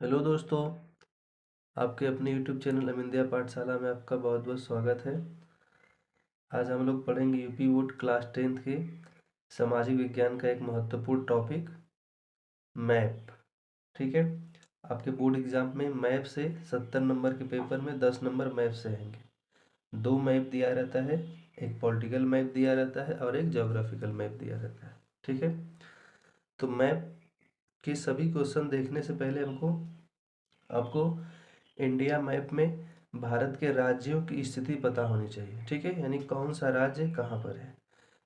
Hello दोस्तों, आपके अपने यूट्यूब चैनल अमिंदिया पाठशाला में आपका बहुत बहुत स्वागत है। आज हम लोग पढ़ेंगे यूपी बोर्ड क्लास 10th के सामाजिक विज्ञान का एक महत्वपूर्ण टॉपिक मैप। ठीक है, आपके बोर्ड एग्जाम में मैप से 70 नंबर के पेपर में 10 नंबर मैप से आएंगे। दो मैप दिया रहता है, एक पॉलिटिकल मैप दिया रहता है और एक ज्योग्राफिकल मैप दिया रहता है। ठीक है, तो मैप के सभी क्वेश्चन देखने से पहले आपको इंडिया मैप में भारत के राज्यों की स्थिति पता होनी चाहिए। ठीक है, यानी कौन सा राज्य कहाँ पर है।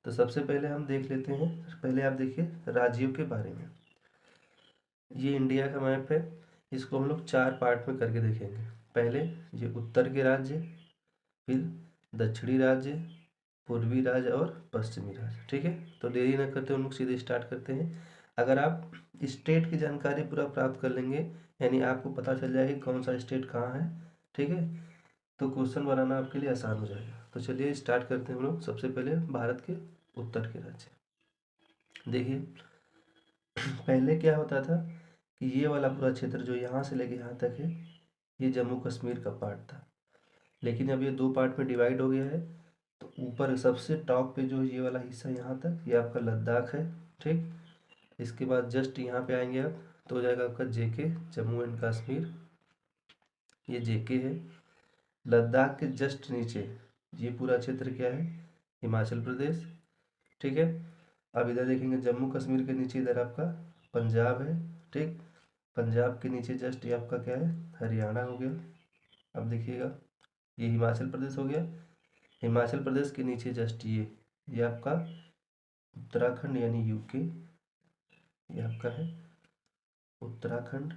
तो सबसे पहले हम देख लेते हैं, पहले आप देखिए राज्यों के बारे में। ये इंडिया का मैप है, इसको हम लोग 4 पार्ट में करके देखेंगे। पहले ये उत्तर के राज्य, फिर दक्षिणी राज्य, पूर्वी राज्य और पश्चिमी राज्य। ठीक है, तो देरी न करते हम लोग सीधे स्टार्ट करते हैं। अगर आप स्टेट की जानकारी पूरा प्राप्त कर लेंगे, यानी आपको पता चल जाएगा कि कौन सा स्टेट कहाँ है, ठीक है, तो क्वेश्चन बनाना आपके लिए आसान हो जाएगा। तो चलिए स्टार्ट करते हैं हम लोग। सबसे पहले भारत के उत्तर के राज्य देखिए। पहले क्या होता था कि ये वाला पूरा क्षेत्र जो यहाँ से लेके यहाँ तक है, ये जम्मू कश्मीर का पार्ट था। लेकिन अब ये दो पार्ट में डिवाइड हो गया है। तो ऊपर सबसे टॉप पे जो ये वाला हिस्सा यहाँ तक, ये आपका लद्दाख है। ठीक, इसके बाद जस्ट यहाँ पे आएंगे आप तो हो जाएगा आपका जेके, जम्मू एंड कश्मीर। ये जेके है। लद्दाख के जस्ट नीचे ये पूरा क्षेत्र क्या है, हिमाचल प्रदेश। ठीक है, अब इधर देखेंगे जम्मू कश्मीर के नीचे इधर आपका पंजाब है। ठीक, पंजाब के नीचे जस्ट ये आपका क्या है, हरियाणा हो गया। अब देखिएगा ये हिमाचल प्रदेश हो गया। हिमाचल प्रदेश के नीचे जस्ट ये आपका उत्तराखंड यानी यूके, ये आपका है उत्तराखंड।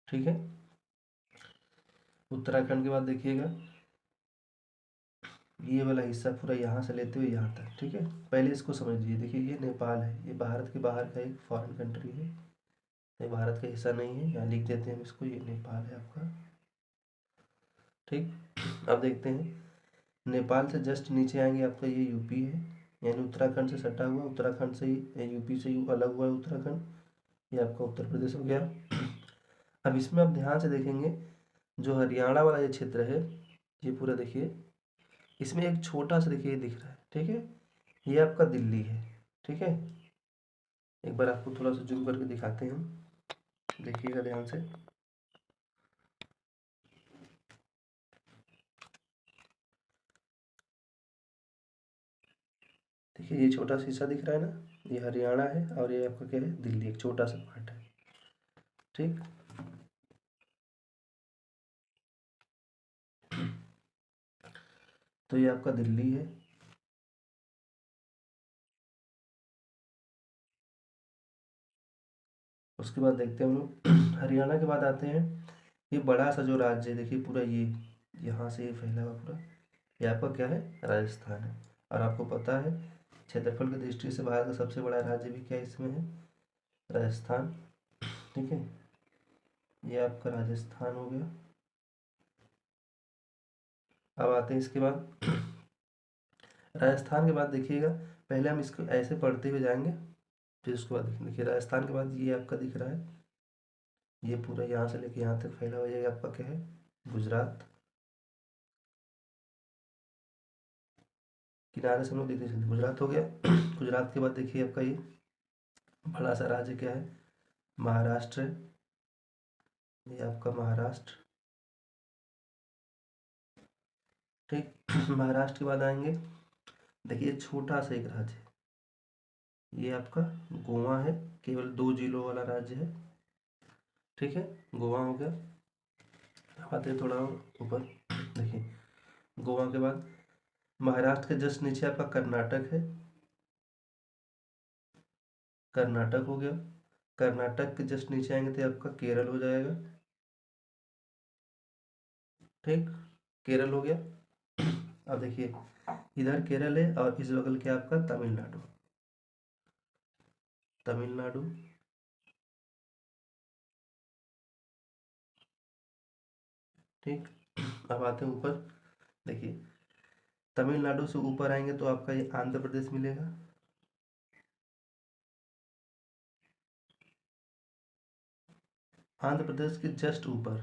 ठीक है, उत्तराखंड के बाद देखिएगा ये वाला हिस्सा पूरा यहाँ से लेते हुए यहाँ तक। ठीक है, पहले इसको समझ लीजिए। देखिए ये नेपाल है, ये भारत के बाहर का एक फॉरेन कंट्री है, ये भारत का हिस्सा नहीं है। यहाँ लिख देते हैं हम इसको, ये नेपाल है आपका। ठीक, अब देखते हैं नेपाल से जस्ट नीचे आएंगे आपका ये यूपी है, यानी उत्तराखंड से सटा हुआ, उत्तराखंड से ही यूपी से ही अलग हुआ है उत्तराखंड। ये आपका उत्तर प्रदेश हो गया। अब इसमें आप ध्यान से देखेंगे, जो हरियाणा वाला ये क्षेत्र है, ये पूरा देखिए, इसमें एक छोटा सा देखिए दिख रहा है। ठीक है, ये आपका दिल्ली है। ठीक है, एक बार आपको थोड़ा सा जूम करके दिखाते हैं हम, देखिएगा ध्यान से। देखिए ये छोटा सा हिस्सा दिख रहा है ना, ये हरियाणा है और ये आपका क्या है, दिल्ली, एक छोटा सा पार्ट है। ठीक, तो ये आपका दिल्ली है। उसके बाद देखते हैं हम लोग हरियाणा के बाद आते हैं, ये बड़ा सा जो राज्य है देखिए पूरा, ये यहाँ से ये फैला हुआ पूरा, ये आपका क्या है, राजस्थान है। और आपको पता है क्षेत्रफल की दृष्टि से भारत का सबसे बड़ा राज्य भी क्या इसमें है, राजस्थान। ठीक है, ये आपका राजस्थान हो गया। अब आते हैं इसके बाद राजस्थान के बाद देखिएगा, पहले हम इसको ऐसे पढ़ते हुए जाएंगे, फिर उसके बाद देखिए राजस्थान के बाद ये आपका दिख रहा है, ये पूरा यहाँ से लेके यहाँ तक फैला हुआ, ये आपका क्या है, गुजरात। किनारे से हम लोग देखते चलते, गुजरात हो गया। गुजरात के बाद देखिए आपका ये बड़ा सा राज्य क्या है, महाराष्ट्र है, ये आपका महाराष्ट्र। ठीक, महाराष्ट्र के बाद आएंगे, देखिए छोटा सा एक राज्य है, ये आपका गोवा है, केवल 2 जिलों वाला राज्य है। ठीक है, गोवा हो गया। अब आते हैं थोड़ा और ऊपर, देखिए गोवा के बाद महाराष्ट्र के जस्ट नीचे आपका कर्नाटक है, कर्नाटक हो गया। कर्नाटक के जस्ट नीचे आएंगे तो आपका केरल हो जाएगा। ठीक, केरल हो गया। अब देखिए इधर केरल है और इस बगल के आपका तमिलनाडु, तमिलनाडु। ठीक, अब आते हैं ऊपर, देखिए तमिलनाडु से ऊपर आएंगे तो आपका ये आंध्र प्रदेश मिलेगा। आंध्र प्रदेश के जस्ट ऊपर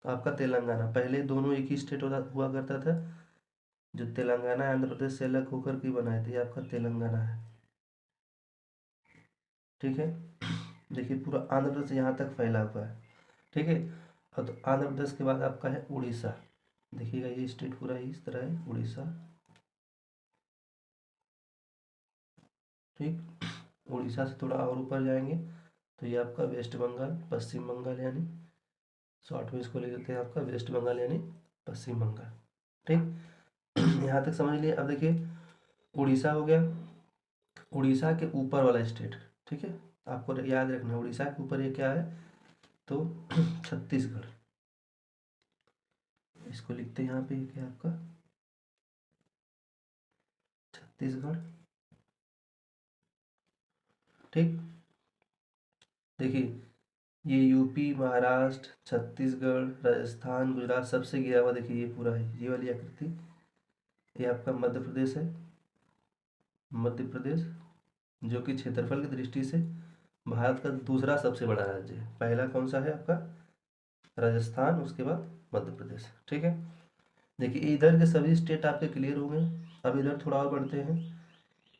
आपका तेलंगाना, पहले दोनों एक ही स्टेट हुआ करता था। जो तेलंगाना आंध्र प्रदेश से अलग होकर के बनाए थे, ये आपका तेलंगाना है। ठीक है, देखिए पूरा आंध्र प्रदेश यहाँ तक फैला हुआ है। ठीक है, और तो आंध्र प्रदेश के बाद आपका है उड़ीसा। देखिएगा ये स्टेट पूरा इस तरह है, उड़ीसा। ठीक, उड़ीसा से थोड़ा और ऊपर जाएंगे तो ये आपका वेस्ट बंगाल, पश्चिम बंगाल, यानी शॉर्ट में इसको ले लेते हैं आपका वेस्ट बंगाल यानी पश्चिम बंगाल। ठीक, यहाँ तक समझ लिए। अब देखिए उड़ीसा हो गया, उड़ीसा के ऊपर वाला स्टेट। ठीक है, आपको याद रखना है उड़ीसा के ऊपर ये क्या है, तो छत्तीसगढ़। इसको लिखते हैं यहाँ पे, क्या है आपका छत्तीसगढ़। ठीक, देखिए ये यूपी, महाराष्ट्र, छत्तीसगढ़, राजस्थान, गुजरात सबसे घिरा हुआ, देखिए ये पूरा है, ये वाली आकृति। ये आपका मध्य प्रदेश है, मध्य प्रदेश, जो कि क्षेत्रफल की दृष्टि से भारत का दूसरा सबसे बड़ा राज्य है। पहला कौन सा है आपका, राजस्थान, उसके बाद मध्य प्रदेश। ठीक है, देखिए इधर के सभी स्टेट आपके क्लियर हो गए। अब इधर थोड़ा और बढ़ते हैं।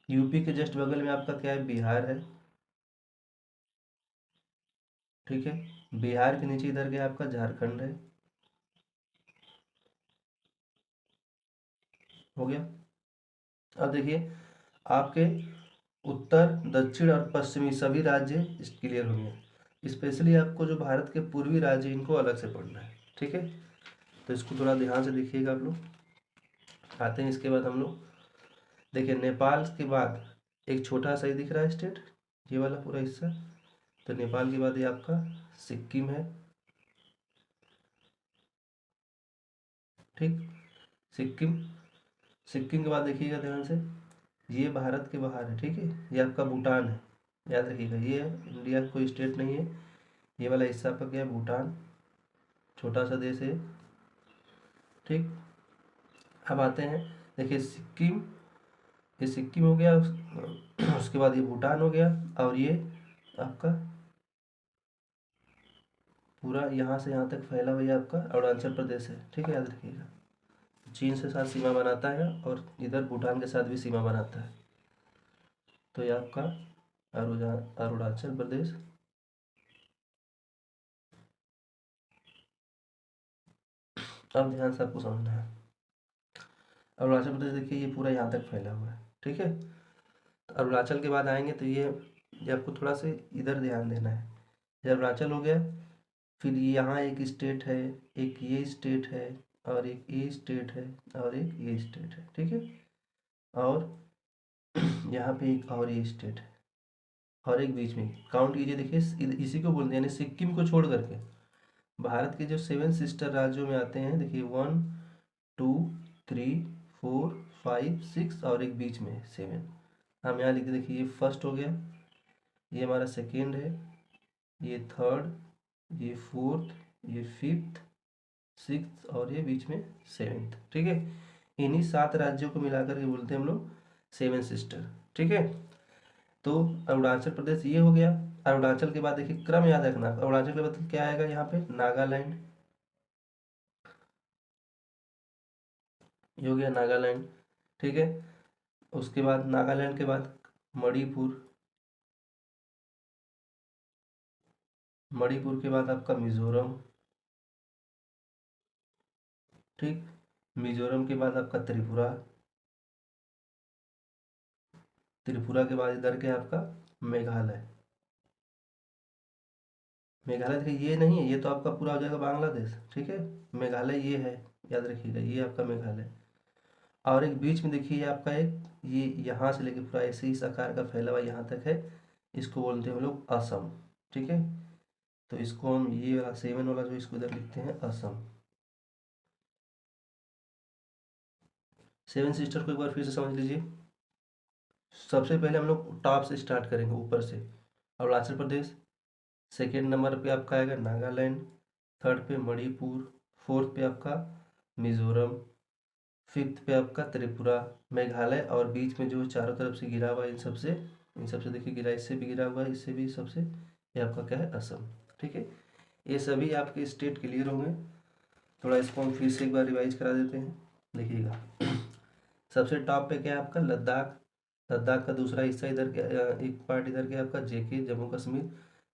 यूपी के जस्ट बगल में आपका क्या है, बिहार है। ठीक है, बिहार के नीचे इधर गया आपका झारखंड है। हो गया। अब देखिए आपके उत्तर, दक्षिण और पश्चिमी सभी राज्य क्लियर होंगे। स्पेशली आपको जो भारत के पूर्वी राज्य, इनको अलग से पढ़ना है। ठीक है, तो इसको थोड़ा ध्यान से देखिएगा आप लोग। आते हैं इसके बाद हम लोग, देखिए नेपाल के बाद एक छोटा सा ही दिख रहा है स्टेट, ये वाला पूरा हिस्सा। तो नेपाल के बाद ये आपका सिक्किम है। ठीक, सिक्किम, सिक्किम के बाद देखिएगा ध्यान से, ये भारत के बाहर है। ठीक है, ये आपका भूटान है, याद रखिएगा, ये इंडिया का कोई स्टेट नहीं है। ये वाला हिस्सा आपका क्या है, भूटान, छोटा सा देश है। ठीक, अब आते हैं, देखिए सिक्किम, ये सिक्किम हो गया, उसके बाद ये भूटान हो गया, और ये आपका पूरा यहाँ से यहाँ तक फैला हुआ ये आपका अरुणाचल प्रदेश है। ठीक है, याद रखिएगा, चीन से साथ सीमा बनाता है और इधर भूटान के साथ भी सीमा बनाता है। तो ये आपका अरुणाचल प्रदेश। अब ध्यान से आपको समझना है, अरुणाचल प्रदेश देखिए ये पूरा यहाँ तक फैला हुआ है। ठीक है, तो अरुणाचल के बाद आएंगे तो ये आपको थोड़ा से इधर ध्यान देना है। ये अरुणाचल हो गया, फिर यहाँ एक स्टेट है, एक ये स्टेट है, और एक ये स्टेट है, और एक ये स्टेट है। ठीक है, और यहाँ पे एक और ये स्टेट है, और एक बीच में काउंट कीजिए। देखिए इसी को बोलते हैं, यानी सिक्किम को छोड़ करके भारत के जो 7 सिस्टर राज्यों में आते हैं, देखिए 1 2 3 4 5 6, और एक बीच में 7। हम यहाँ लिखते, देखिए ये फर्स्ट हो गया, ये हमारा सेकेंड है, ये थर्ड, ये फोर्थ, ये फिफ्थ, सिक्स, और ये बीच में सेवेंथ। ठीक है, इन्हीं 7 राज्यों को मिलाकर के बोलते हैं हम लोग 7 सिस्टर। ठीक है, तो अरुणाचल प्रदेश ये हो गया। अरुणाचल के बाद देखिए क्रम याद रखना, अरुणाचल के बाद क्या आएगा यहाँ पे, नागालैंड, ये हो गया नागालैंड। ठीक है, उसके बाद नागालैंड के बाद मणिपुर, मणिपुर के बाद आपका मिजोरम। ठीक, मिजोरम के बाद आपका त्रिपुरा, त्रिपुरा के बाद इधर के आपका मेघालय। मेघालय देखिए ये नहीं है, ये तो आपका पूरा हो जाएगा बांग्लादेश। ठीक है, मेघालय ये है, याद रखिएगा, ये आपका मेघालय। और एक बीच में देखिए आपका एक, ये यहाँ से लेके पूरा ऐसे इस आकार का फैला हुआ यहाँ तक है, इसको बोलते हैं हम लोग असम। ठीक है, तो इसको हम ये वाला 7 वाला जो इसको इधर लिखते हैं असम। 7 सिस्टर को एक बार फिर से समझ लीजिए। सबसे पहले हम लोग टॉप से स्टार्ट करेंगे, ऊपर से, अरुणाचल प्रदेश, सेकेंड नंबर पे आपका आएगा नागालैंड, थर्ड पे मणिपुर, फोर्थ पे आपका मिजोरम, फिफ्थ पे आपका त्रिपुरा, मेघालय, और बीच में जो चारों तरफ से गिरा हुआ है इन सबसे देखिए गिरा, इससे भी गिरा हुआ है, इससे भी, सबसे, ये आपका क्या है, असम। ठीक है, ये सभी आपके स्टेट क्लियर होंगे। थोड़ा इसको हम फिर से एक बार रिवाइज करा देते हैं। देखिएगा, सबसे टॉप पे क्या है आपका लद्दाख। लद्दाख का दूसरा हिस्सा इधर क्या, एक पार्ट इधर क्या आपका जेके जम्मू कश्मीर।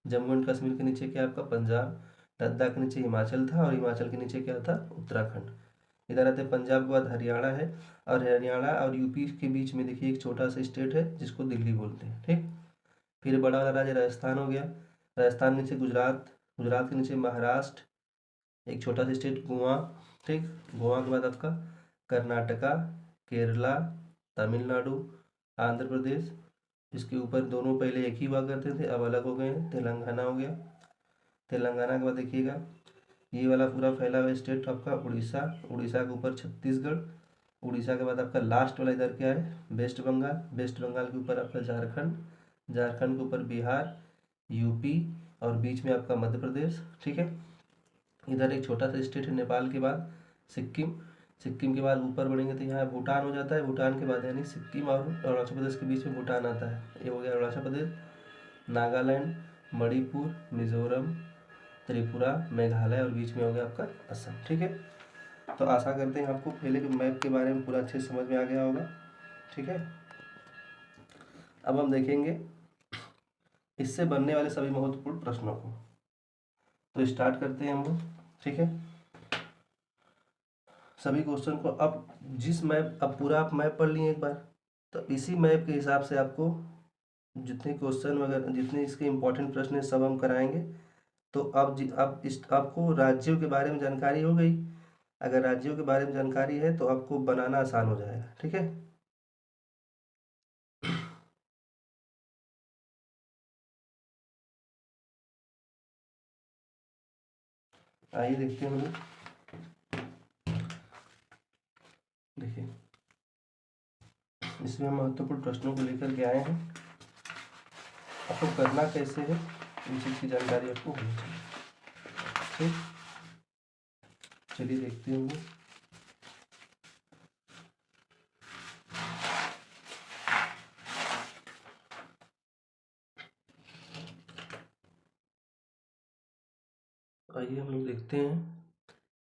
जम्मू एंड कश्मीर के नीचे क्या आपका पंजाब। लद्दाख के नीचे हिमाचल था और हिमाचल के नीचे क्या था उत्तराखंड। इधर आते पंजाब के बाद हरियाणा है, और हरियाणा और यूपी के बीच में देखिए एक छोटा सा स्टेट है जिसको दिल्ली बोलते हैं। ठीक, फिर बड़ा वाला राज्य राजस्थान हो गया। राजस्थान के नीचे गुजरात, गुजरात के नीचे महाराष्ट्र, एक छोटा सा स्टेट गोवा। ठीक, गोवा के बाद आपका कर्नाटका, केरला, तमिलनाडु, आंध्र प्रदेश। इसके ऊपर दोनों पहले एक ही हुआ करते थे, अब अलग हो गए हैं। तेलंगाना हो गया। तेलंगाना के बाद देखिएगा ये वाला पूरा फैला हुआ स्टेट आपका उड़ीसा। उड़ीसा के ऊपर छत्तीसगढ़। उड़ीसा के बाद आपका लास्ट वाला इधर क्या है वेस्ट बंगाल। वेस्ट बंगाल के ऊपर आपका झारखंड। झारखंड के ऊपर बिहार, यूपी, और बीच में आपका मध्य प्रदेश। ठीक है, इधर एक छोटा सा स्टेट है नेपाल के बाद सिक्किम। सिक्किम के बाद ऊपर बढ़ेंगे तो यहाँ भूटान हो जाता है। भूटान के बाद यानी सिक्किम और अरुणाचल प्रदेश के बीच में भूटान आता है। ये हो गया अरुणाचल प्रदेश। नागालैंड, मणिपुर, मिजोरम, त्रिपुरा, मेघालय, और बीच में हो गया आपका असम। ठीक है, तो आशा करते हैं आपको पहले के मैप के बारे में पूरा अच्छे से समझ में आ गया होगा। ठीक है, अब हम देखेंगे इससे बनने वाले सभी महत्वपूर्ण प्रश्नों को। तो स्टार्ट करते हैं हम लोग। ठीक है, सभी क्वेश्चन को अब जिस मैप, अब पूरा आप मैप पढ़ लिए एक बार, तो इसी मैप के हिसाब से आपको जितने क्वेश्चन वगैरह जितने इसके इम्पोर्टेंट प्रश्न हैं सब हम कराएंगे। तो अब इस आपको राज्यों के बारे में जानकारी हो गई। अगर राज्यों के बारे में जानकारी है तो आपको बनाना आसान हो जाएगा। ठीक है, आइए देखते हैं हम लोग। देखिए, इसमें हम महत्वपूर्ण प्रश्नों को लेकर के आए हैं। आपको करना कैसे है इन चीज़ की जानकारी आपको होनी चाहिए। ठीक, चलिए देखते हैं हम लोग। आइए हम लोग देखते हैं।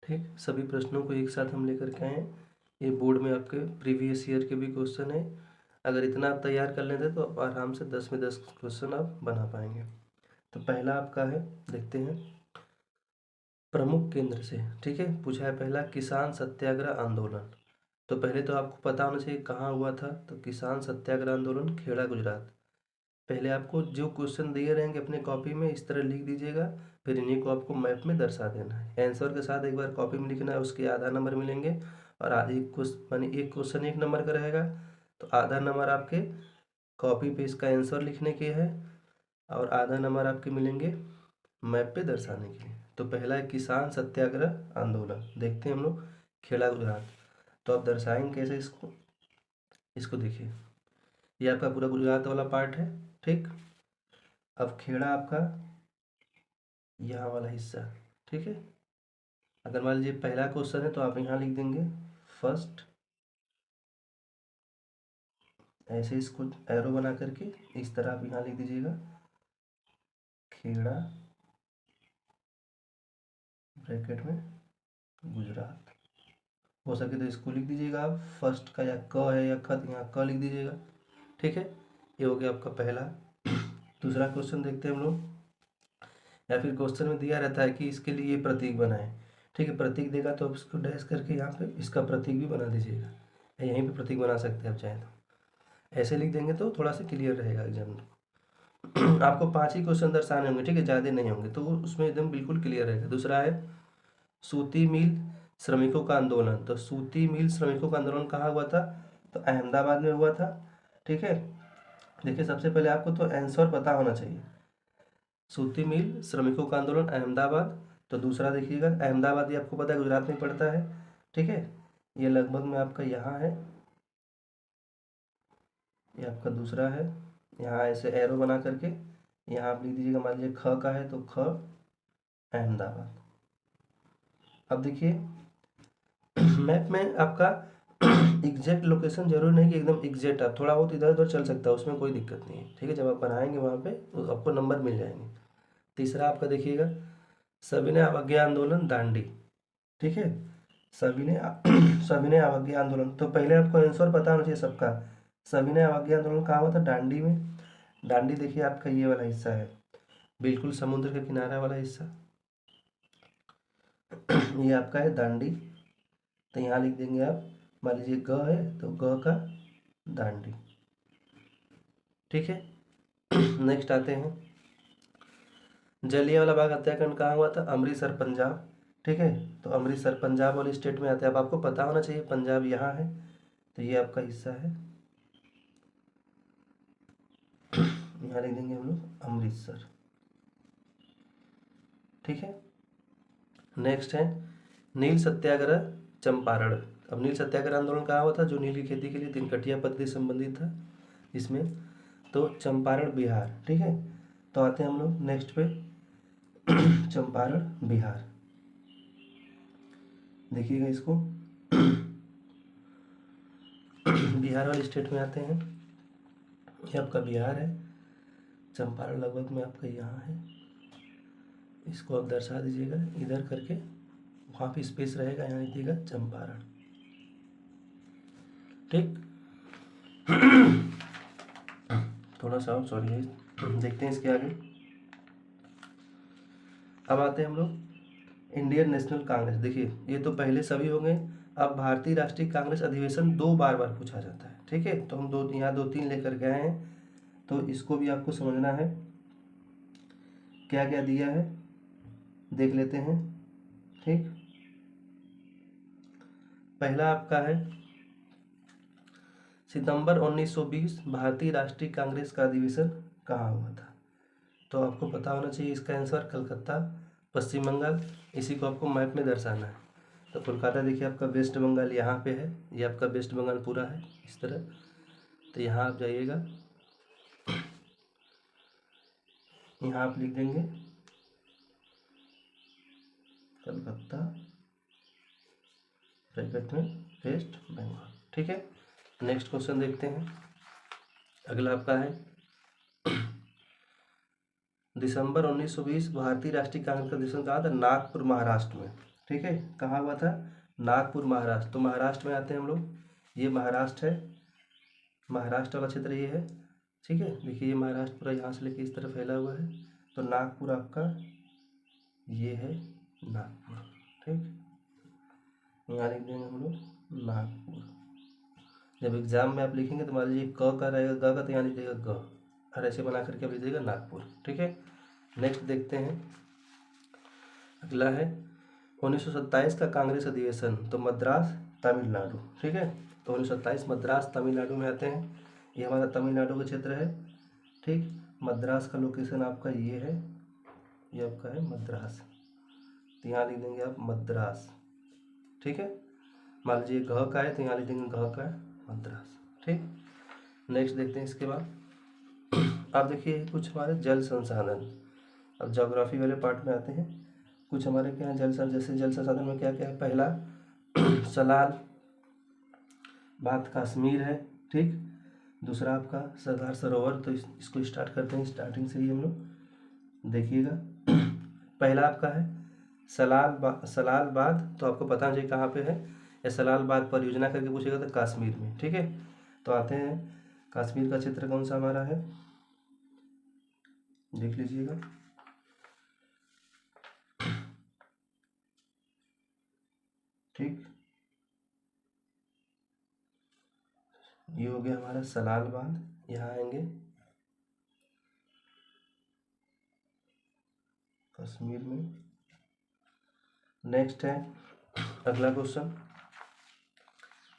ठीक, सभी प्रश्नों को एक साथ हम लेकर के आए हैं। ये बोर्ड में आपके प्रीवियस ईयर के भी क्वेश्चन है। अगर इतना आप तैयार कर लेते तो आप आराम से 10 में 10 क्वेश्चन आप बना पाएंगे। तो पहला आपका है, देखते हैं प्रमुख केंद्र से। ठीक है, पूछा है पहला किसान सत्याग्रह आंदोलन। तो पहले तो आपको पता होना चाहिए कहाँ हुआ था। तो किसान सत्याग्रह आंदोलन खेड़ा गुजरात। पहले आपको जो क्वेश्चन दिए रहेंगे अपने कॉपी में इस तरह लिख दीजिएगा, फिर इन्हीं को आपको मैप में दर्शा देना है। आंसर के साथ एक बार कॉपी में लिखना है, उसके आधा नंबर मिलेंगे। और एक क्वेश्चन मानी एक क्वेश्चन 1 नंबर का रहेगा, तो आधा नंबर आपके कॉपी पे इसका आंसर लिखने के है, और आधा नंबर आपके मिलेंगे मैप पे दर्शाने के लिए। तो पहला है किसान सत्याग्रह आंदोलन। देखते हैं हम लोग खेड़ा गुजरात। तो आप दर्शाएंगे कैसे इसको, इसको देखिए, ये आपका पूरा गुजरात वाला पार्ट है। ठीक, अब खेड़ा आपका यहाँ वाला हिस्सा। ठीक है, अगर मान लीजिए पहला क्वेश्चन है तो आप यहाँ लिख देंगे फर्स्ट, ऐसे इसको एरो बना करके इस तरह आप यहाँ लिख दीजिएगा खेड़ा ब्रैकेट में गुजरात। हो सके तो इसको लिख दीजिएगा आप फर्स्ट का, या क है या ख, यहाँ क लिख दीजिएगा। ठीक है, ये हो गया आपका पहला। दूसरा क्वेश्चन देखते हैं हम लोग। या फिर क्वेश्चन में दिया रहता है कि इसके लिए ये प्रतीक बनाएं। ठीक है, प्रतीक देगा तो आप इसको डैश करके यहाँ पे इसका प्रतीक भी बना दीजिएगा, या यहीं पे प्रतीक बना सकते हैं आप चाहें तो। ऐसे लिख देंगे तो थोड़ा सा क्लियर रहेगा एग्जाम में। आपको 5 ही क्वेश्चन दर्शाने होंगे। ठीक है, ज़्यादा नहीं होंगे, तो उसमें एकदम बिल्कुल क्लियर रहेगा। दूसरा है सूती मिल श्रमिकों का आंदोलन। तो सूती मिल श्रमिकों का आंदोलन कहाँ हुआ था, तो अहमदाबाद में हुआ था। ठीक है, देखिए सबसे पहले आपको तो आंसर पता होना चाहिए। सूती मिल श्रमिकों का आंदोलन अहमदाबाद। तो दूसरा देखिएगा अहमदाबाद, ये आपको पता है गुजरात में पड़ता है। ठीक है, ये लगभग में आपका यहाँ है, ये आपका दूसरा है। यहाँ ऐसे एरो बना करके यहाँ आप लिख दीजिएगा, मान लीजिए ख का है तो ख अहमदाबाद। अब देखिए मैप में आपका एग्जैक्ट लोकेशन जरूर नहीं कि एकदम एग्जैक्ट, आप थोड़ा बहुत इधर उधर चल सकता है, उसमें कोई दिक्कत नहीं है। ठीक है, जब आप बनाएंगे वहाँ पे तो आपको नंबर मिल जाएंगे। तीसरा आपका देखिएगा सविनय अवज्ञा आंदोलन दांडी, ठीक है। सविनय सविनय अवज्ञा आंदोलन, तो पहले आपको आंसर पता होना चाहिए सबका। सविनय अवज्ञा आंदोलन कहाँ हुआ था? दांडी में। दांडी देखिए आपका ये वाला हिस्सा है, बिल्कुल समुद्र के किनारा वाला हिस्सा, ये आपका है दांडी। तो यहाँ लिख देंगे आप, मान लीजिए ग है तो ग का दांडी, ठीक है। नेक्स्ट आते हैं, जलियांवाला बाग हत्याकांड कहाँ हुआ था? अमृतसर पंजाब, ठीक है। तो अमृतसर पंजाब वाले स्टेट में आता है, अब आपको पता होना चाहिए पंजाब यहाँ है, तो ये आपका हिस्सा है, यहाँ लिख देंगे हम लोग अमृतसर, ठीक है। नेक्स्ट है नील सत्याग्रह चंपारण। अब नील सत्याग्रह आंदोलन कहाँ हुआ था? जो नील की खेती के लिए दिनकटिया पद्धति से संबंधित था इसमें, तो चंपारण बिहार, ठीक है। तो आते हैं हम लोग नेक्स्ट पे, चंपारण बिहार, देखिएगा इसको। बिहार वाले स्टेट में आते हैं, ये आपका बिहार है, चंपारण लगभग में आपका यहाँ है, इसको आप दर्शा दीजिएगा इधर करके, वहाँ पे स्पेस रहेगा, यहाँ लिखिएगा चंपारण, ठीक। थोड़ा सा सॉरी, देखते हैं इसके आगे। अब आते हैं हम लोग इंडियन नेशनल कांग्रेस, देखिए ये तो पहले सभी हो गए। अब भारतीय राष्ट्रीय कांग्रेस अधिवेशन 2 बार पूछा जाता है, ठीक है। तो हम दो यहाँ 2-3 लेकर गए हैं, तो इसको भी आपको समझना है क्या क्या दिया है, देख लेते हैं, ठीक। पहला आपका है सितंबर 1920 भारतीय राष्ट्रीय कांग्रेस का अधिवेशन कहाँ हुआ था? तो आपको पता होना चाहिए इसका आंसर कलकत्ता, पश्चिम बंगाल, इसी को आपको मैप में दर्शाना है। तो कोलकाता देखिए आपका वेस्ट बंगाल यहाँ पे है, ये आपका वेस्ट बंगाल पूरा है इस तरह। तो यहाँ आप जाइएगा, यहाँ आप लिख देंगे कलकत्ता ब्रैकेट में वेस्ट बंगाल, ठीक है। नेक्स्ट क्वेश्चन देखते हैं, अगला आपका है दिसंबर 1920 भारतीय राष्ट्रीय कांग्रेस का अधिवेशन कहाँ था? नागपुर महाराष्ट्र में, ठीक है। कहाँ हुआ था? नागपुर महाराष्ट्र। तो महाराष्ट्र में आते हैं हम लोग, ये महाराष्ट्र है, महाराष्ट्र वाला क्षेत्र ये है, ठीक है। देखिए ये महाराष्ट्र पूरा यहाँ से लेके इस तरफ फैला हुआ है, तो नागपुर आपका ये है नागपुर, ठीक। यहाँ लिख देंगे हम लोग नागपुर। जब एग्जाम में आप लिखेंगे तो मान लीजिए क का रहेगा, ग का, तो यहाँ लिखिएगा ग, और ऐसे बना करके आप लिखिएगा नागपुर, ठीक है। नेक्स्ट देखते हैं, अगला है 1927 का कांग्रेस अधिवेशन, तो मद्रास तमिलनाडु, ठीक है। तो 1927 मद्रास तमिलनाडु में आते हैं, ये हमारा तमिलनाडु का क्षेत्र है, ठीक। मद्रास का लोकेशन आपका ये है, ये आपका है मद्रास, तो यहाँ लिख देंगे आप मद्रास, ठीक है। मान लीजिए घ का है तो यहाँ लिख देंगे घ का है मद्रास, ठीक। नेक्स्ट देखते हैं इसके बाद, अब देखिए कुछ हमारे जल संसाधन, अब ज्योग्राफी वाले पार्ट में आते हैं। कुछ हमारे क्या है जैसे जल संसाधन में क्या क्या है? पहला सलाल बात कश्मीर है, ठीक। दूसरा आपका सरदार सरोवर, तो इसको स्टार्ट करते हैं स्टार्टिंग से ही हम लोग, देखिएगा। पहला आपका है सलाल बाग, तो आपको पता चाहिए कहाँ पे है, या सलाल बाग परियोजना करके पूछेगा तो कश्मीर में, ठीक है। तो आते हैं कश्मीर का क्षेत्र कौन सा हमारा है, देख लीजिएगा, ठीक। ये हो गया हमारा सलाल बांध, यहाँ आएंगे कश्मीर में। नेक्स्ट है अगला क्वेश्चन,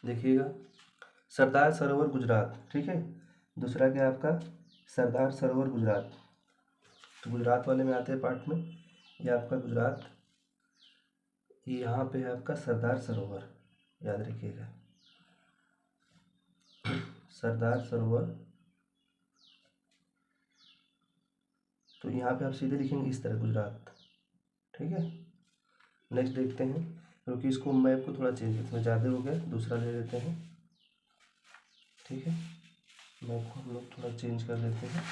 देखिएगा सरदार सरोवर गुजरात, ठीक है। दूसरा क्या है आपका सरदार सरोवर गुजरात, तो गुजरात वाले में आते हैं पार्ट में, ये आपका गुजरात, ये यहाँ पे है आपका सरदार सरोवर, याद रखिएगा सरदार सरोवर। तो यहाँ पे आप सीधे लिखेंगे इस तरह गुजरात, ठीक है। नेक्स्ट देखते हैं, क्योंकि इसको मैप को थोड़ा चेंज इसमें ज़्यादा हो गया, दूसरा ले लेते हैं, ठीक है। मैप को हम लोग थोड़ा चेंज कर देते हैं,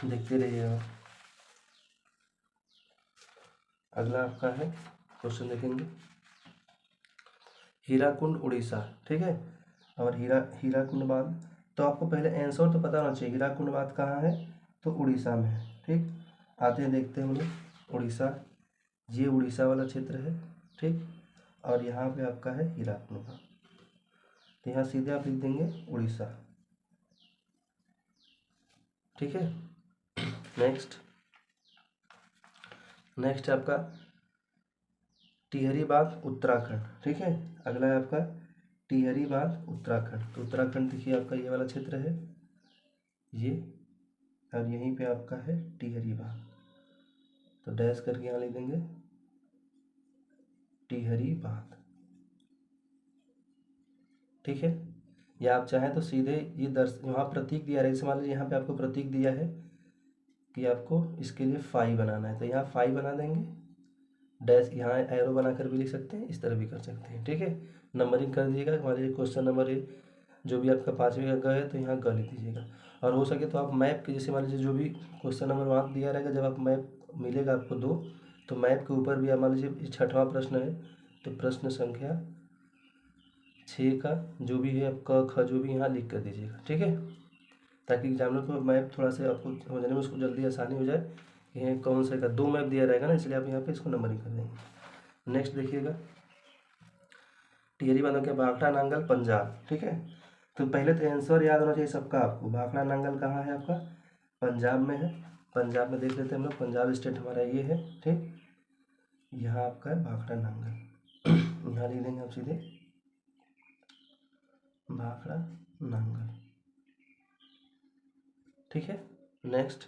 देखते रहिएगा। अगला आपका है क्वेश्चन देखेंगे, हीराकुंड उड़ीसा, ठीक है। और हीराकुंड बांध, तो आपको पहले आंसर तो पता होना चाहिए, हीराकुंड बांध कहाँ है, तो उड़ीसा में है, ठीक। आते हैं देखते हैं हम लोग उड़ीसा, ये उड़ीसा वाला क्षेत्र है, ठीक। और यहाँ पे आपका है हीराकुंड बांध, तो यहाँ सीधे आप लिख देंगे उड़ीसा, ठीक है। नेक्स्ट आपका टिहरी बांध उत्तराखंड, ठीक है। अगला है आपका टिहरी बांध उत्तराखंड, तो उत्तराखंड देखिए आपका ये वाला क्षेत्र है ये, और यहीं पे आपका है टिहरी बांध, तो डैश करके यहाँ लिख देंगे टिहरी बांध, ठीक है। या आप चाहें तो सीधे ये यहाँ प्रतीक दिया है, जैसे मान लीजिए यहाँ पे आपको प्रतीक दिया है कि आपको इसके लिए फाई बनाना है, तो यहाँ फाई बना देंगे, डैश यहाँ एरो बनाकर भी लिख सकते हैं, इस तरह भी कर सकते हैं, ठीक है। नंबरिंग कर दीजिएगा, मान लीजिए क्वेश्चन नंबर जो भी आपका 5वीं का ग है तो यहाँ ग लिख दीजिएगा। और हो सके तो आप मैप के, जैसे मान लीजिए जो भी क्वेश्चन नंबर वहाँ दिया रहेगा, जब आप मैप मिलेगा आपको 2, तो मैप के ऊपर भी आप मान लीजिए 6वां प्रश्न है, तो प्रश्न संख्या 6 का जो भी है आप क ख जो भी यहाँ लिख कर दीजिएगा, ठीक है, ताकि एग्जामिनर को मैप थोड़ा सा आपको समझने में उसको जल्दी आसानी हो जाए। ये कौन सा का 2 मैप दिया रहेगा ना, इसलिए आप यहाँ पे इसको नंबरिंग कर देंगे। नेक्स्ट देखिएगा, टिहरी बांध के भाखड़ा नांगल पंजाब, ठीक है। तो पहले तो आंसर याद होना चाहिए सबका आपको, भाखड़ा नांगल कहाँ है आपका, पंजाब में है। पंजाब में देख लेते हैं हम लोग, पंजाब स्टेट हमारा ये है, ठीक। यहाँ आपका है भाखड़ा नांगल, यहाँ लिख देंगे आप सीधे भाखड़ा नांगल, ठीक है। नेक्स्ट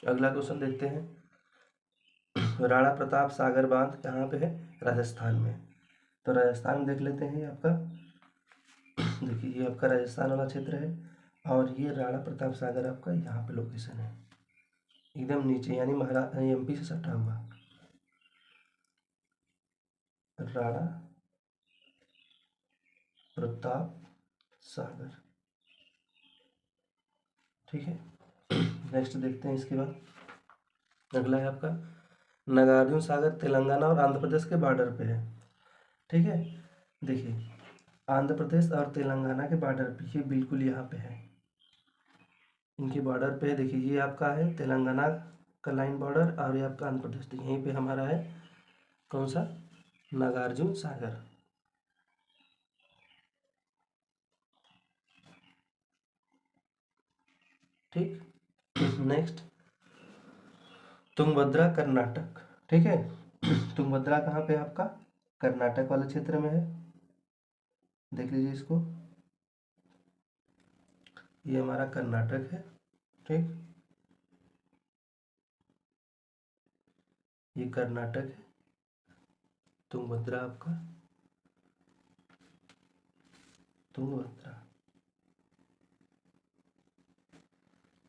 अगला क्वेश्चन देखते हैं, राणा प्रताप सागर बांध कहाँ पे है, राजस्थान में। तो राजस्थान में देख लेते हैं आपका, देखिए ये आपका राजस्थान वाला क्षेत्र है, और ये राणा प्रताप सागर आपका यहाँ पे लोकेशन है, एकदम नीचे, यानी एमपी से सटा हुआ राणा प्रताप सागर, ठीक है। नेक्स्ट देखते हैं इसके बाद, अगला है आपका नागार्जुन सागर तेलंगाना और आंध्र प्रदेश के बॉर्डर पे है, ठीक है। देखिए आंध्र प्रदेश और तेलंगाना के बॉर्डर पे, ये बिल्कुल यहाँ पे है, इनके बॉर्डर पे है। देखिए ये आपका है तेलंगाना का लाइन बॉर्डर, और ये आपका आंध्र प्रदेश, यहीं पे हमारा है कौन सा, नागार्जुन सागर, ठीक। नेक्स्ट तुंगभद्रा कर्नाटक, ठीक है। तुंगभद्रा कहाँ पे आपका, कर्नाटक वाले क्षेत्र में है, देख लीजिए इसको, ये हमारा कर्नाटक है, ठीक। ये कर्नाटक है, तुंगभद्रा आपका, तुंगभद्रा।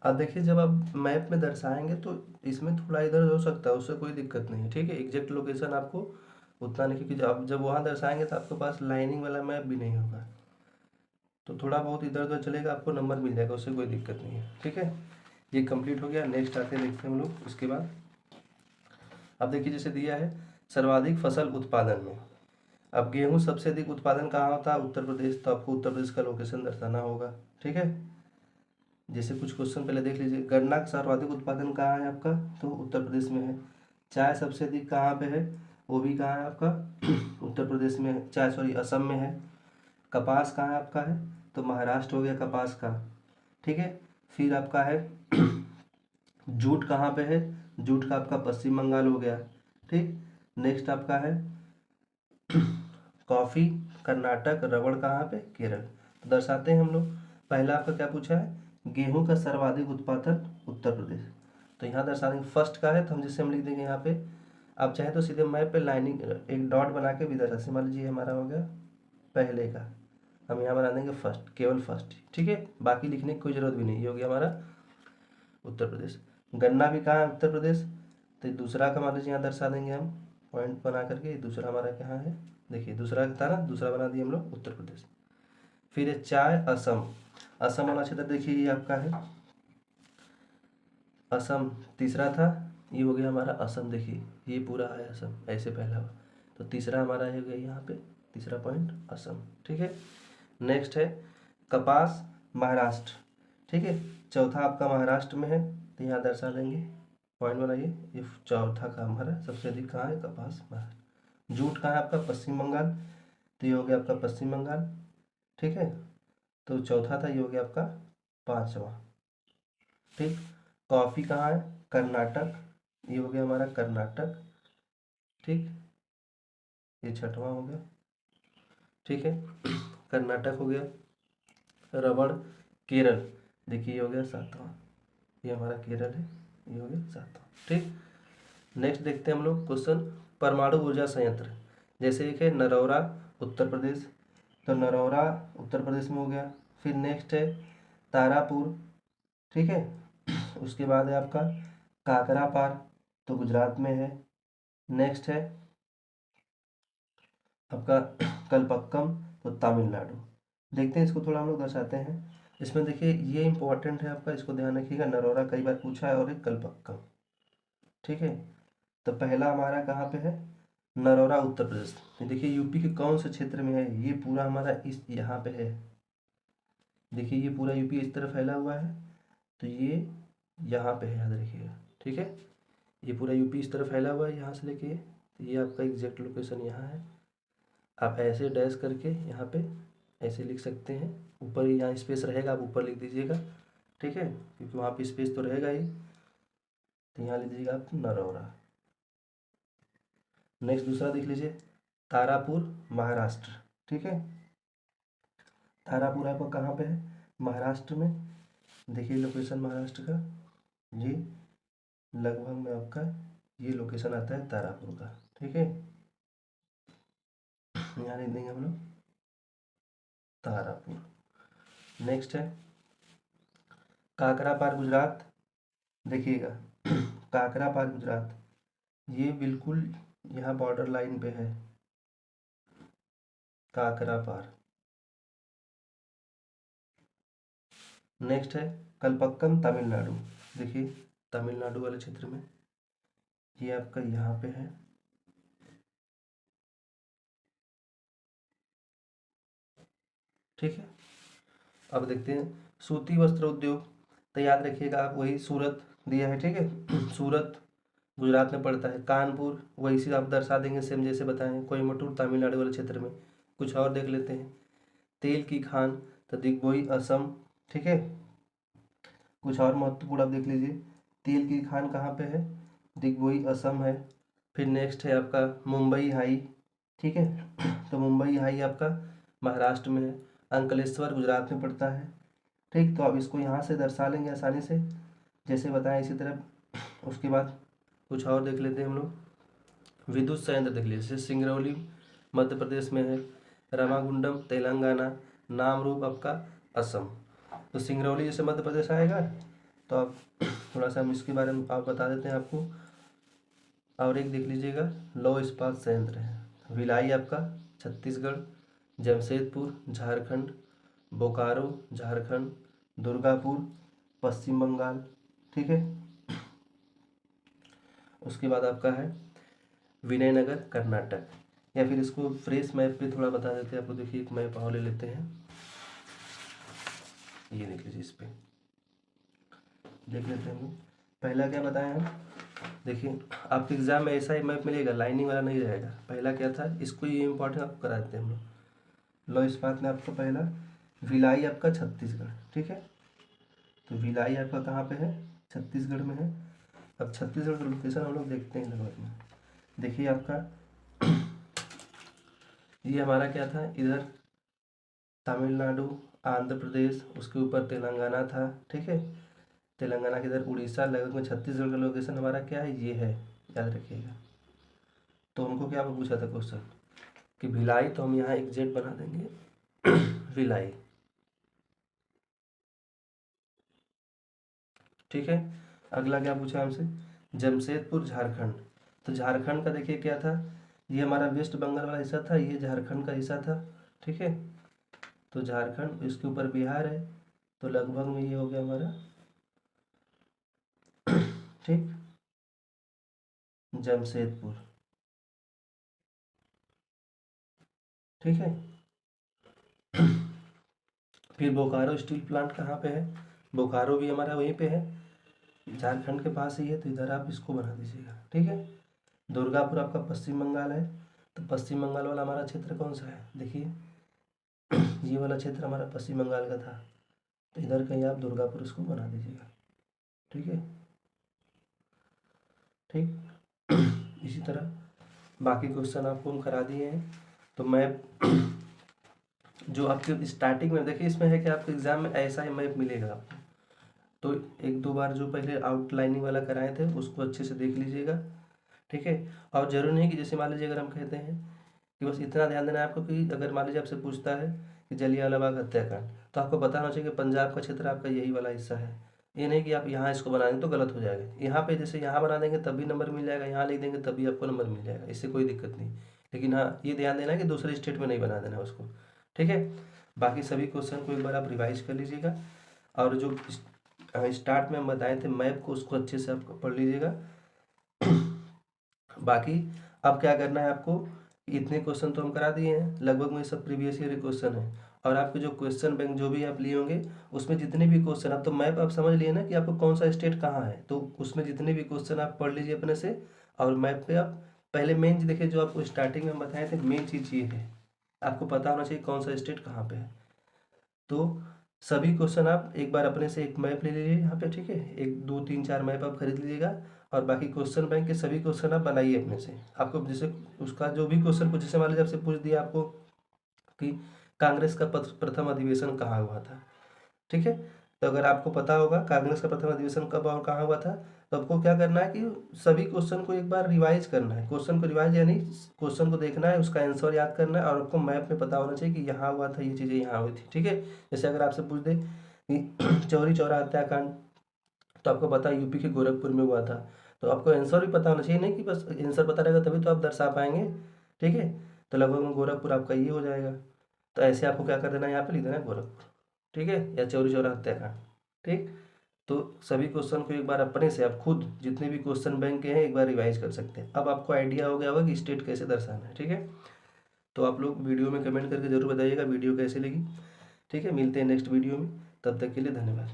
अब देखिए जब आप मैप में दर्शाएंगे तो इसमें थोड़ा इधर हो सकता है, उससे कोई दिक्कत नहीं है, ठीक है। एग्जैक्ट लोकेशन आपको उतना नहीं, क्योंकि जब वहाँ दर्शाएंगे तो आपके पास लाइनिंग वाला मैप भी नहीं होगा, तो थोड़ा बहुत इधर उधर चलेगा, आपको नंबर मिल जाएगा, उससे कोई दिक्कत नहीं है, ठीक है। ये कंप्लीट हो गया। नेक्स्ट आते हैं देखते हैं हम लोग उसके बाद। अब देखिए जैसे दिया है सर्वाधिक फसल उत्पादन में, अब गेहूँ सबसे अधिक उत्पादन कहाँ होता है, उत्तर प्रदेश, तो आपको उत्तर प्रदेश का लोकेशन दर्शाना होगा, ठीक है। जैसे कुछ क्वेश्चन पहले देख लीजिए, गन्ना का सर्वाधिक उत्पादन कहाँ है आपका, तो उत्तर प्रदेश में है। चाय सबसे अधिक कहाँ पे है, वो भी कहाँ है आपका, उत्तर प्रदेश में है, चाय सॉरी असम में है। कपास कहाँ है आपका है, तो महाराष्ट्र हो गया कपास का, ठीक है। फिर आपका है जूट कहाँ पे है, जूट का आपका पश्चिम बंगाल हो गया, ठीक। नेक्स्ट आपका है कॉफ़ी कर्नाटक, रबड़ कहाँ पे, केरल। तो दर्शाते हैं हम लोग, पहला आपका क्या पूछा है, गेहूं का सर्वाधिक उत्पादन उत्तर प्रदेश, तो यहाँ दर्शा देंगे फर्स्ट का है, तो हम जिससे हम लिख देंगे यहाँ पे, आप चाहे तो सीधे मैप पे लाइनिंग एक डॉट बना के भी दर्शा, मान लीजिए हमारा हो गया पहले का, हम यहाँ बना देंगे फर्स्ट, केवल फर्स्ट, ठीक है, बाकी लिखने की कोई ज़रूरत भी नहीं, ये हो गया हमारा उत्तर प्रदेश। गन्ना भी कहाँ है, उत्तर प्रदेश, तो दूसरा का मान लीजिए यहाँ दर्शा देंगे हम पॉइंट बना करके, दूसरा हमारा कहाँ है, देखिए दूसरा था ना, दूसरा बना दिए हम लोग उत्तर प्रदेश। फिर है चाय असम, असम वाला क्षेत्र देखिए ये आपका है असम, तीसरा था ये हो गया हमारा असम, देखिए ये पूरा है असम ऐसे फैला हुआ। तो तीसरा हमारा हो गया यहाँ पे, तीसरा पॉइंट असम। ठीक है, नेक्स्ट है कपास महाराष्ट्र। ठीक है, चौथा आपका महाराष्ट्र में है, तो यहाँ दर्शा देंगे, पॉइंट बनाइए। ये चौथा का हमारा सबसे अधिक कहाँ है, कपास महाराष्ट्र। जूट कहाँ है आपका, पश्चिम बंगाल, तो ये हो गया आपका पश्चिम बंगाल। ठीक है, तो चौथा था, ये हो गया आपका पांचवा। ठीक, कॉफ़ी कहाँ है, कर्नाटक, ये हो गया हमारा कर्नाटक। ठीक, ये छठवां हो गया। ठीक है, कर्नाटक हो गया। रबड़ केरल, देखिए ये हो गया सातवां, ये हमारा केरल है, ये हो गया सातवां। ठीक, नेक्स्ट देखते हैं हम लोग क्वेश्चन, परमाणु ऊर्जा संयंत्र। जैसे एक है नरौरा उत्तर प्रदेश, तो नरौरा उत्तर प्रदेश में हो गया। फिर नेक्स्ट है तारापुर। ठीक है, उसके बाद है आपका काकरापार, तो गुजरात में है। नेक्स्ट है आपका कलपक्कम, तो तमिलनाडु। देखते हैं इसको थोड़ा हम लोग दर्शाते हैं। इसमें देखिए ये इंपॉर्टेंट है आपका, इसको ध्यान रखिएगा, नरौरा कई बार पूछा है और एक कलपक्कम। ठीक है, तो पहला हमारा कहाँ पे है, नरौरा उत्तर प्रदेश। ये देखिए यूपी के कौन से क्षेत्र में है, ये पूरा हमारा इस यहाँ पे है। देखिए ये पूरा यूपी इस तरफ फैला हुआ है, तो ये यहाँ पे है, याद रखिएगा। ठीक है, ये पूरा यूपी इस तरफ फैला हुआ है यहाँ से लेके, तो ये आपका एग्जैक्ट लोकेशन यहाँ है। आप ऐसे डैश करके यहाँ पे ऐसे लिख सकते हैं, ऊपर ही यहाँ स्पेस रहेगा, आप ऊपर लिख दीजिएगा। ठीक है, क्योंकि वहाँ पे स्पेस तो रहेगा ही, तो यहाँ लिख दीजिएगा आप नरौरा। नेक्स्ट दूसरा देख लीजिए, तारापुर महाराष्ट्र। ठीक है, तारापुर आपका कहाँ पे है, महाराष्ट्र में। देखिए लोकेशन महाराष्ट्र का, ये लगभग में आपका ये लोकेशन आता है तारापुर का। ठीक है, यहाँ लिख देंगे हम लोग तारापुर। नेक्स्ट है काकरापार गुजरात। देखिएगा काकरापार गुजरात, ये बिल्कुल यहाँ बॉर्डर लाइन पे है काकरापार। नेक्स्ट है कलपक्कम तमिलनाडु, देखिए तमिलनाडु वाले क्षेत्र में, ये आपका यहाँ पे है। ठीक है, अब देखते हैं सूती वस्त्र उद्योग, तो याद रखिएगा आप वही सूरत दिया है। ठीक है, सूरत गुजरात में पड़ता है। कानपुर वही से आप दर्शा देंगे सेम जैसे बताएं। कोयम्बटूर तमिलनाडु वाले क्षेत्र में। कुछ और देख लेते हैं, तेल की खान, तो दिग्बोई असम। ठीक है, कुछ और महत्वपूर्ण आप देख लीजिए, तेल की खान कहाँ पे है, दिग्बोई असम है। फिर नेक्स्ट है आपका मुंबई हाई। ठीक है, तो मुंबई हाई आपका महाराष्ट्र में है। अंकलेश्वर गुजरात में पड़ता है। ठीक, तो अब इसको यहाँ से दर्शा लेंगे आसानी से, जैसे बताएं इसी तरह। उसके बाद कुछ और देख लेते हैं हम लोग, विद्युत संयंत्र देख लीजिए, जैसे सिंगरौली मध्य प्रदेश में है, रामागुंडम तेलंगाना, नामरूप आपका असम। तो सिंगरौली जैसे मध्य प्रदेश आएगा, तो आप थोड़ा सा हम इसके बारे में आप बता देते हैं आपको। और एक देख लीजिएगा लौह इस्पात संयंत्र है, भिलाई आपका छत्तीसगढ़, जमशेदपुर झारखंड, बोकारो झारखंड, दुर्गापुर पश्चिम बंगाल। ठीक है, उसके बाद आपका है विनयनगर कर्नाटक। या फिर इसको फ्रेश मैप पे थोड़ा बता देते हैं आपको। देखिए एक मैप और ले लेते हैं, ये देख लीजिए, इस पे देख लेते हैं हम लोग। पहला क्या बताएं हम, देखिए आपके एग्जाम में ऐसा ही मैप मिलेगा, लाइनिंग वाला नहीं रहेगा। पहला क्या था, इसको ये इंपॉर्टेंट आपको करा देते हैं हम लोग। लौह इस्पात में आपको पहला भिलाई आपका छत्तीसगढ़। ठीक है, तो भिलाई आपका कहाँ पे है, छत्तीसगढ़ में है। अब छत्तीसगढ़ का लोकेशन हम लोग देखते हैं लगभग में। देखिए आपका ये हमारा क्या था, इधर तमिलनाडु आंध्र प्रदेश, उसके ऊपर तेलंगाना था। ठीक है, तेलंगाना के इधर उड़ीसा, लगभग में छत्तीसगढ़ का लोकेशन हमारा क्या है, ये है, याद रखिएगा। तो हमको क्या पूछा था क्वेश्चन कि भिलाई, तो हम यहाँ एग्जैक्ट बना देंगे भिलाई। ठीक है, अगला क्या पूछा हमसे, जमशेदपुर झारखंड। तो झारखंड का देखिए क्या था, ये हमारा वेस्ट बंगाल वाला हिस्सा था, ये झारखंड का हिस्सा था। ठीक है, तो झारखंड, इसके ऊपर बिहार है, तो लगभग में ये हो गया हमारा। ठीक, जमशेदपुर। ठीक है। फिर बोकारो स्टील प्लांट कहाँ पे है? बोकारो भी हमारा वहीं पे है, झारखंड के पास ही है, तो इधर आप इसको बना दीजिएगा। ठीक है। दुर्गापुर आपका पश्चिम बंगाल है, तो पश्चिम बंगाल वाला हमारा क्षेत्र कौन सा है? देखिए ये वाला क्षेत्र हमारा पश्चिम बंगाल का था, तो इधर कहीं आप दुर्गापुर इसको बना दीजिएगा। ठीक है। ठीक। इसी तरह बाकी क्वेश्चन आपको हम करा दिए हैं। तो मैप जो आपके स्टार्टिंग में देखिए, इसमें है कि आपको एग्जाम में ऐसा ही मैप मिलेगा आपको, तो एक दो बार जो पहले आउटलाइनिंग वाला कराए थे उसको अच्छे से देख लीजिएगा। ठीक है। और जरूरी नहीं कि जैसे मान लीजिए अगर हम कहते हैं कि बस इतना ध्यान देना है आपको कि अगर मान लीजिए आपसे पूछता है कि जलियांवाला बाग हत्याकांड, तो आपको पता होना चाहिए कि पंजाब का क्षेत्र आपका यही वाला हिस्सा है। ये नहीं कि आप यहाँ इसको बना देंगे तो गलत हो जाएगा। यहाँ पे जैसे यहाँ बना देंगे तब भी नंबर मिल जाएगा, यहाँ लिख देंगे तब भी आपको नंबर मिल जाएगा, इससे कोई दिक्कत नहीं। लेकिन हाँ, ये ध्यान देना है कि दूसरे स्टेट में नहीं बना देना उसको। ठीक है। बाकी सभी क्वेश्चन को एक बार आप रिवाइज कर लीजिएगा, और जो स्टार्ट में हम बताए थे मैप को, उसको अच्छे से आप पढ़ लीजिएगा। बाकी अब क्या करना है आपको, इतने क्वेश्चन तो हम करा दिए हैं, लगभग में सब प्रीवियस ईयर क्वेश्चन है। और आपके जो क्वेश्चन बैंक जो भी आप लिए होंगे उसमें जितने भी क्वेश्चन, अब तो मैप आप समझ लिए ना कि आपको कौन सा स्टेट कहाँ है, तो उसमें जितने भी क्वेश्चन आप पढ़ लीजिए अपने से। और मैप पे आप पहले मेन चीज़ देखिए, जो आपको स्टार्टिंग में हम बताए थे, मेन चीज़ ये है, आपको पता होना चाहिए कौन सा स्टेट कहाँ पे है। तो सभी क्वेश्चन आप एक बार अपने से एक मैप ले लीजिए यहाँ पे। ठीक है। एक दो तीन चार मैप आप खरीद लीजिएगा, और बाकी क्वेश्चन बैंक के सभी क्वेश्चन आप बनाइए अपने से। आपको जैसे उसका जो भी क्वेश्चन पूछ, जैसे मान लीजिए आपसे पूछ दिया आपको कि कांग्रेस का प्रथम अधिवेशन कहाँ हुआ था। ठीक है। तो अगर आपको पता होगा कांग्रेस का प्रथम अधिवेशन कब और कहाँ हुआ था, तो आपको क्या करना है कि सभी क्वेश्चन को एक बार रिवाइज करना है। क्वेश्चन को रिवाइज यानी क्वेश्चन को देखना है, उसका आंसर याद करना है, और आपको मैप में पता होना चाहिए कि यहाँ हुआ था, ये चीज़ें यहाँ हुई थी। ठीक है। जैसे अगर आपसे पूछ दे कि चौरी चौरा हत्याकांड, तो आपको पता है यूपी के गोरखपुर में हुआ था, तो आपको आंसर भी पता होना चाहिए, नहीं कि बस आंसर पता रहेगा तभी तो आप दर्शा पाएंगे। ठीक है। तो लगभग में गोरखपुर आपका ये हो जाएगा। तो ऐसे आपको क्या कर देना है, यहाँ पे लिख देना है गोरखपुर। ठीक है। या चौरी चौरा हत्याकांड। ठीक। तो सभी क्वेश्चन को एक बार अपने से आप खुद जितने भी क्वेश्चन बैंक के हैं एक बार रिवाइज कर सकते हैं। अब आपको आइडिया हो गया होगा कि स्टेट कैसे दर्शाना है। ठीक है। तो आप लोग वीडियो में कमेंट करके जरूर बताइएगा वीडियो कैसे लगी। ठीक है। मिलते हैं नेक्स्ट वीडियो में, तब तक के लिए धन्यवाद।